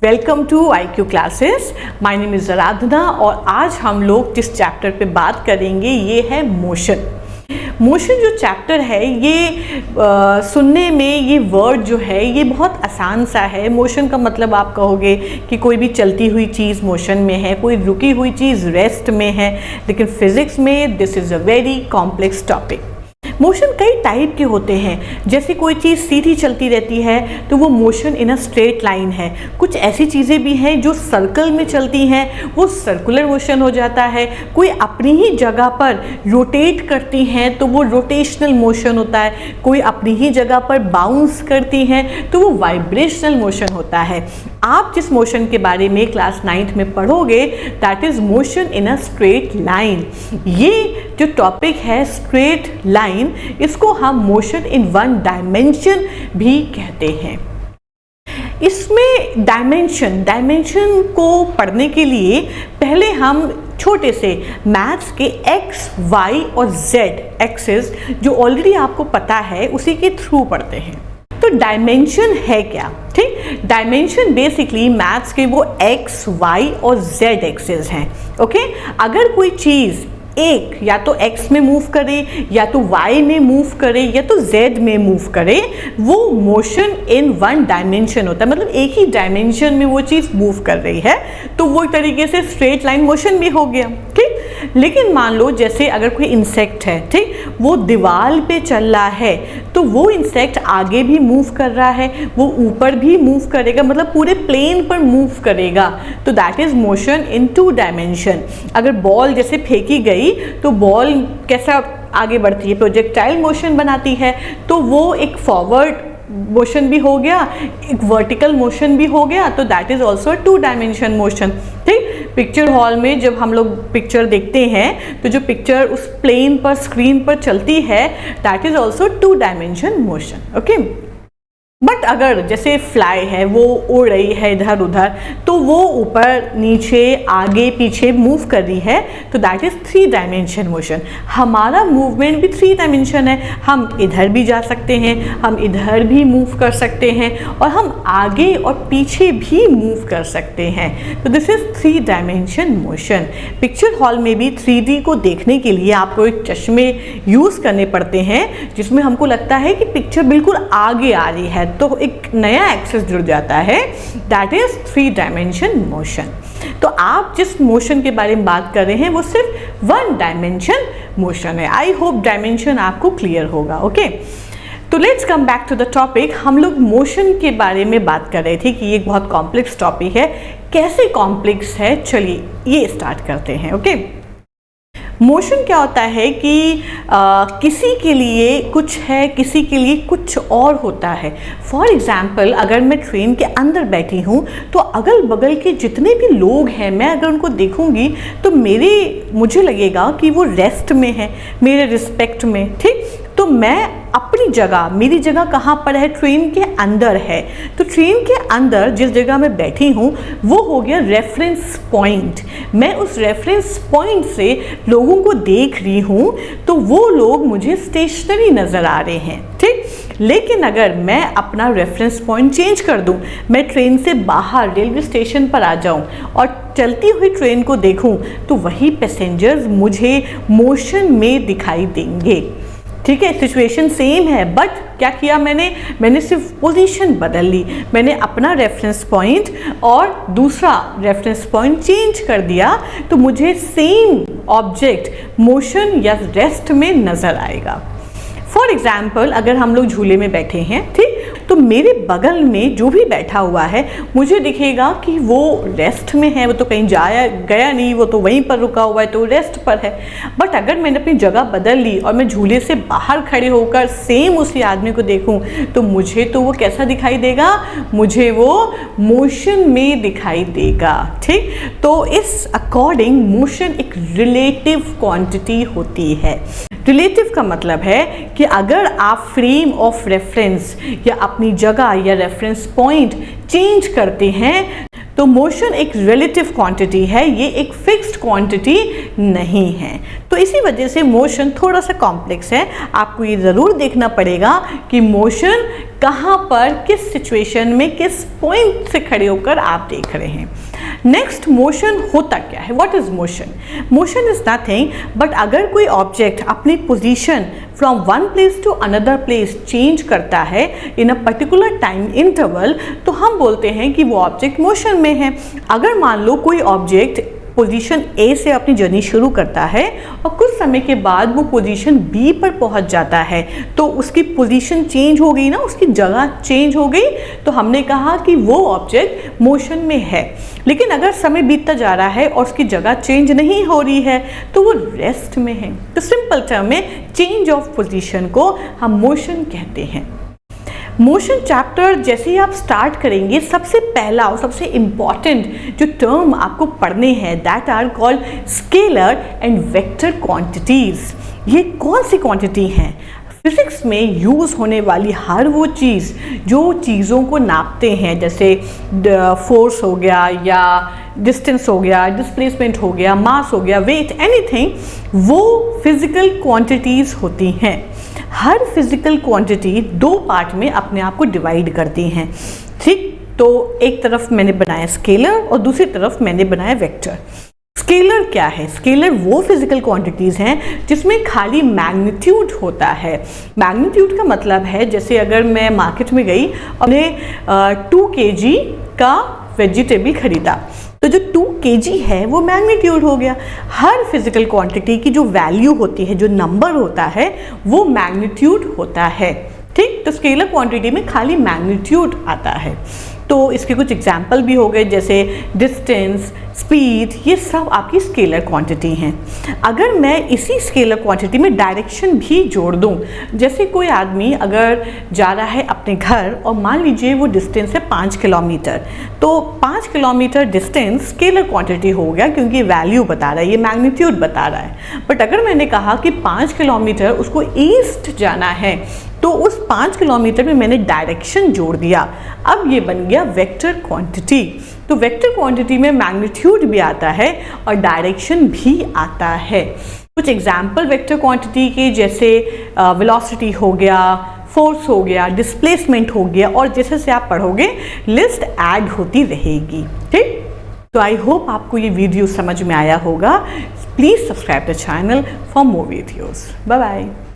Welcome to IQ classes. My name is Aradhana और आज हम लोग जिस चैप्टर पे बात करेंगे ये है मोशन। मोशन जो चैप्टर है ये सुनने में ये वर्ड जो है ये बहुत आसान सा है। मोशन का मतलब आप कहोगे कि कोई भी चलती हुई चीज़ मोशन में है, कोई रुकी हुई चीज़ रेस्ट में है, लेकिन फिज़िक्स में this is a very complex topic. Motion कई टाइप के होते हैं। जैसे कोई चीज़ सीधी चलती रहती है तो वो motion in a straight line है। कुछ ऐसी चीज़ें भी हैं जो सर्कल में चलती हैं, वो सर्कुलर मोशन हो जाता है। कोई अपनी ही जगह पर रोटेट करती हैं तो वो रोटेशनल मोशन होता है। कोई अपनी ही जगह पर बाउंस करती हैं तो वो वाइब्रेशनल मोशन होता है। आप जिस मोशन के बारे में क्लास 9th में पढ़ोगे that is motion in a straight line. ये जो टॉपिक है स्ट्रेट लाइन, इसको हम मोशन इन वन डायमेंशन भी कहते हैं। इसमें डायमेंशन को पढ़ने के लिए पहले हम छोटे से मैथ्स के x, y और z एक्सिस जो ऑलरेडी आपको पता है उसी के थ्रू पढ़ते हैं। तो डायमेंशन है क्या? ठीक, डायमेंशन बेसिकली मैथ्स के वो x, y और z एक्सिस हैं। ओके, अगर कोई चीज़ एक या तो x में मूव करे या तो y में मूव करे या तो z में मूव करे, वो मोशन इन वन डायमेंशन होता है। मतलब एक ही डायमेंशन में वो चीज़ मूव कर रही है तो वो एक तरीके से स्ट्रेट लाइन मोशन भी हो गया। ठीक, लेकिन मान लो जैसे अगर कोई इंसेक्ट है, ठीक, वो दीवार पे चल रहा है तो वो इंसेक्ट आगे भी मूव कर रहा है, वो ऊपर भी मूव करेगा, मतलब पूरे प्लेन पर मूव करेगा, तो that is motion in two dimension. अगर बॉल जैसे फेंकी गई तो बॉल कैसा आगे बढ़ती है, प्रोजेक्टाइल मोशन बनाती है, तो वो एक फॉरवर्ड मोशन भी हो गया, एक वर्टिकल मोशन भी हो गया, तो that is also two dimension motion. ठीक, पिक्चर हॉल में जब हम लोग पिक्चर देखते हैं तो जो पिक्चर उस प्लेन पर स्क्रीन पर चलती है that is also two dimension motion. Okay, but अगर जैसे फ्लाई है वो उड़ रही है इधर उधर तो वो ऊपर नीचे आगे पीछे मूव कर रही है तो दैट इज 3 डायमेंशन मोशन। हमारा मूवमेंट भी 3 डायमेंशन है। हम इधर भी जा सकते हैं, हम इधर भी मूव कर सकते हैं और हम आगे और पीछे भी मूव कर सकते हैं। तो this is 3 dimension motion. Picture hall में भी 3D को देखने के लिए आपको एक चश्मे यूज़ करने पड़ते हैं जिसमें हमको लगता है कि पिक्चर बिल्कुल आगे आ रही है तो एक नया एक्सिस जुड़ जाता है, दैट इज 3 डायमेंशन मोशन। तो आप जिस मोशन के बारे में बात कर रहे हैं वो सिर्फ 1 डायमेंशन मोशन है। आई होप डायमेंशन आपको क्लियर होगा। ओके, तो let's come back to the topic. हम लोग मोशन के बारे में बात कर रहे थे कि ये बहुत कॉम्प्लेक्स टॉपिक है। कैसे कॉम्प्लेक्स है, चलिए ये स्टार्ट करते हैं। ओके, मोशन क्या होता है कि किसी के लिए कुछ है, किसी के लिए कुछ और होता है। फॉर एग्ज़ाम्पल, अगर मैं ट्रेन के अंदर बैठी हूँ तो अगल बगल के जितने भी लोग हैं मैं अगर उनको देखूँगी तो मुझे लगेगा कि वो रेस्ट में है, मेरे रिस्पेक्ट में। ठीक, तो मैं अपनी जगह, मेरी जगह कहाँ पर है? ट्रेन के अंदर है। तो ट्रेन के अंदर जिस जगह मैं बैठी हूँ वो हो गया रेफरेंस पॉइंट। मैं उस रेफरेंस पॉइंट से लोगों को देख रही हूँ तो वो लोग मुझे स्टेशनरी नज़र आ रहे हैं। ठीक, लेकिन अगर मैं अपना रेफरेंस पॉइंट चेंज कर दूं, मैं ट्रेन से बाहर रेलवे स्टेशन पर आ जाऊं और चलती हुई ट्रेन को देखूं तो वही पैसेंजर्स मुझे मोशन में दिखाई देंगे। ठीक है, सिचुएशन सेम है बट क्या किया मैंने सिर्फ पोजीशन बदल ली। मैंने अपना रेफरेंस पॉइंट और दूसरा रेफरेंस पॉइंट चेंज कर दिया तो मुझे सेम ऑब्जेक्ट मोशन या रेस्ट में नज़र आएगा। फॉर एग्जाम्पल, अगर हम लोग झूले में बैठे हैं, ठीक, तो मेरे बगल में जो भी बैठा हुआ है मुझे दिखेगा कि वो रेस्ट में है, वो तो कहीं गया नहीं, वो तो वहीं पर रुका हुआ है तो रेस्ट पर है। बट अगर मैंने अपनी जगह बदल ली और मैं झूले से बाहर खड़े होकर सेम उसी आदमी को देखूं तो मुझे तो वो कैसा दिखाई देगा? मुझे वो मोशन में दिखाई देगा। ठीक, तो इस अकॉर्डिंग मोशन एक रिलेटिव क्वांटिटी होती है। रिलेटिव का मतलब है कि अगर आप फ्रेम ऑफ रेफरेंस या अपनी जगह या रेफरेंस पॉइंट चेंज करते हैं तो मोशन एक रिलेटिव क्वांटिटी है, ये एक फिक्स्ड क्वांटिटी नहीं है। तो इसी वजह से मोशन थोड़ा सा कॉम्प्लेक्स है। आपको ये ज़रूर देखना पड़ेगा कि मोशन कहाँ पर, किस सिचुएशन में, किस पॉइंट से खड़े होकर आप देख रहे हैं। नेक्स्ट, मोशन होता क्या है? What is motion? Motion is nothing but अगर कोई ऑब्जेक्ट अपनी position from one place to another place change करता है in a particular time interval, तो हम बोलते हैं कि वो ऑब्जेक्ट मोशन में है। अगर मान लो कोई ऑब्जेक्ट पोजीशन ए से अपनी जर्नी शुरू करता है और कुछ समय के बाद वो पोजीशन बी पर पहुंच जाता है, तो उसकी पोजीशन चेंज हो गई ना, उसकी जगह चेंज हो गई, तो हमने कहा कि वो ऑब्जेक्ट मोशन में है। लेकिन अगर समय बीतता जा रहा है और उसकी जगह चेंज नहीं हो रही है तो वो रेस्ट में है। तो सिंपल टर्म में चेंज ऑफ पोजीशन को हम मोशन कहते हैं। मोशन चैप्टर जैसे ही आप स्टार्ट करेंगे, सबसे पहला और सबसे इम्पॉर्टेंट जो टर्म आपको पढ़ने हैं that are called scalar and vector quantities. ये कौन सी क्वांटिटी हैं? फिजिक्स में यूज़ होने वाली हर वो चीज़ जो चीज़ों को नापते हैं, जैसे फोर्स हो गया या डिस्टेंस हो गया, डिस्प्लेसमेंट हो गया, मास हो गया, वेट, एनीथिंग, वो फिजिकल क्वांटिटीज़ होती हैं। हर फिजिकल क्वांटिटी दो पार्ट में अपने आप को डिवाइड करती हैं, ठीक? तो एक तरफ मैंने बनाया स्केलर और दूसरी तरफ मैंने बनाया वेक्टर। स्केलर क्या है? स्केलर वो फिजिकल क्वांटिटीज़ हैं जिसमें खाली मैग्नीट्यूड होता है। मैग्नीट्यूड का मतलब है, जैसे अगर मैं मार्केट में गई और मैंने 2 kg का वेजिटेबल खरीदा, तो जो 2 kg है वो मैग्नीट्यूड हो गया। हर फिजिकल क्वांटिटी की जो वैल्यू होती है, जो नंबर होता है, वो मैग्नीट्यूड होता है, ठीक? तो स्केलर क्वांटिटी में खाली मैग्नीट्यूड आता है। तो इसके कुछ एग्जाम्पल भी हो गए, जैसे डिस्टेंस, स्पीड, ये सब आपकी स्केलर क्वांटिटी हैं। अगर मैं इसी स्केलर क्वांटिटी में डायरेक्शन भी जोड़ दूं, जैसे कोई आदमी अगर जा रहा है अपने घर और मान लीजिए वो डिस्टेंस है 5 किलोमीटर, तो 5 किलोमीटर डिस्टेंस स्केलर क्वांटिटी हो गया क्योंकि वैल्यू बता रहा है, ये मैग्नीट्यूड बता रहा है। बट अगर मैंने कहा कि 5 किलोमीटर उसको ईस्ट जाना है, तो उस 5 किलोमीटर में मैंने डायरेक्शन जोड़ दिया, अब ये बन गया वेक्टर क्वांटिटी। तो वेक्टर क्वांटिटी में मैग्नीट्यूड भी आता है और डायरेक्शन भी आता है। कुछ एग्जाम्पल वेक्टर क्वांटिटी के, जैसे वेलोसिटी हो गया, फोर्स हो गया, डिस्प्लेसमेंट हो गया, और जैसे से आप पढ़ोगे लिस्ट ऐड होती रहेगी, ठीक? तो आई होप आपको ये वीडियो समझ में आया होगा। Please subscribe the channel for more videos. Bye bye.